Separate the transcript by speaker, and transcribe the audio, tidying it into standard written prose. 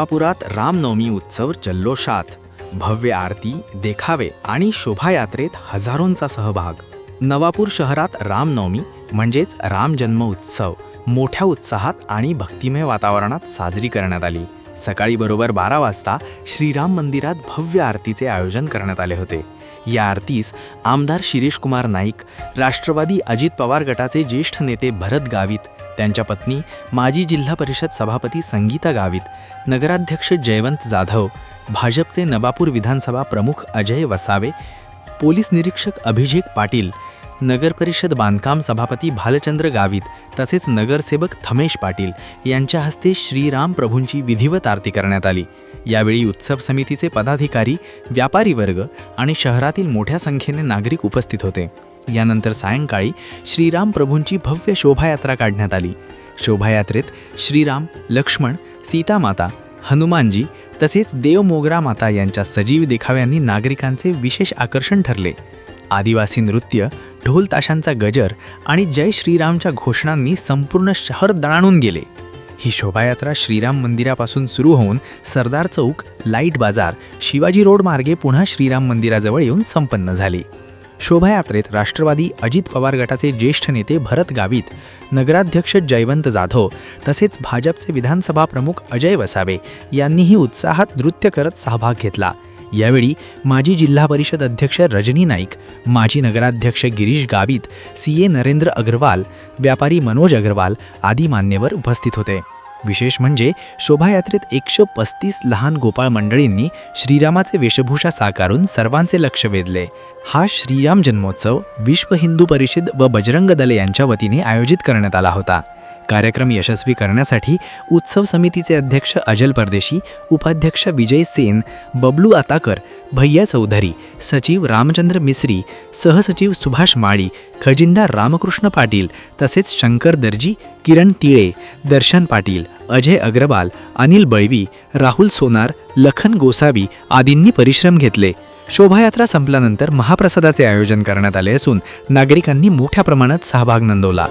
Speaker 1: नवापुरात रामनवमी उत्सव जल्लोषात. भव्य आरती, देखावे आणि शोभायात्रेत हजारोंचा सहभाग. नवापूर शहरात रामनवमी म्हणजेच राम जन्म उत्सव मोठ्या उत्साहात आणि भक्तिमय वातावरणात साजरी करण्यात आली. सकाळी बरोबर 12 वाजता श्रीराम मंदिरात भव्य आरतीचे आयोजन करण्यात आले होते. या आरतीस आमदार शिरीष कुमार नाईक, राष्ट्रवादी अजित पवार गटाचे ज्येष्ठ नेते भरत गावित, त्यांच्या पत्नी माजी जिल्हा परिषद सभापती संगीता गावित, नगराध्यक्ष जयवंत जाधव, भाजपचे नवापूर विधानसभा प्रमुख अजय वसावे, पोलीस निरीक्षक अभिषेक पाटील, नगरपरिषद बांधकाम सभापती भालचंद्र गावित तसेच नगरसेवक थमेश पाटील यांच्या हस्ते श्रीराम प्रभूंची विधिवत आरती करण्यात आली. यावेळी उत्सव समितीचे पदाधिकारी, व्यापारी वर्ग आणि शहरातील मोठ्या संख्येने नागरिक उपस्थित होते. यानंतर सायंकाळी श्रीराम प्रभूंची भव्य शोभायात्रा काढण्यात आली. शोभायात्रेत श्रीराम, लक्ष्मण, सीतामाता, हनुमानजी तसेच देव मोगरा माता यांच्या सजीव देखाव्यांनी नागरिकांचे विशेष आकर्षण ठरले. आदिवासी नृत्य, ढोल ताशांचा गजर आणि जय श्रीरामच्या घोषणांनी संपूर्ण शहर दणाणून गेले. ही शोभायात्रा श्रीराम मंदिरापासून सुरू होऊन सरदार चौक, लाईट बाजार, शिवाजी रोड मार्गे पुन्हा श्रीराम मंदिराजवळ येऊन संपन्न झाली. शोभायात्रेत राष्ट्रवादी अजित पवार गटाचे ज्येष्ठ नेते भरत गावित, नगराध्यक्ष जयवंत जाधव तसेच भाजपचे विधानसभा प्रमुख अजय वसावे यांनीही उत्साहात नृत्य करत सहभाग घेतला. यावेळी माजी जिल्हा परिषद अध्यक्ष रजनी नाईक, माजी नगराध्यक्ष गिरीश गावित, CA नरेंद्र अग्रवाल, व्यापारी मनोज अग्रवाल आदी मान्यवर उपस्थित होते. विशेष म्हणजे शोभायात्रेत 135 लहान गोपाळ मंडळींनी श्रीरामाचे वेशभूषा साकारून सर्वांचे लक्ष वेधले. हा श्रीराम जन्मोत्सव विश्व हिंदू परिषद व बजरंग दल यांच्या वतीने आयोजित करण्यात आला होता. कार्यक्रम यशस्वी करण्यासाठी उत्सव समितीचे अध्यक्ष अजल परदेशी, उपाध्यक्ष विजय सेन, बबलू आताकर, भैया चौधरी, सचिव रामचंद्र मिस्री, सहसचिव सुभाष माळी, खजिनदार रामकृष्ण पाटील तसेच शंकर दर्जी, किरण तिळे, दर्शन पाटील, अजय अग्रवाल, अनिल बळवी, राहुल सोनार, लखन गोसावी आदींनी परिश्रम घेतले. शोभायात्रा संपल्यानंतर महाप्रसादाचे आयोजन करण्यात आले असून नागरिकांनी मोठ्या प्रमाणात सहभाग नोंदवला.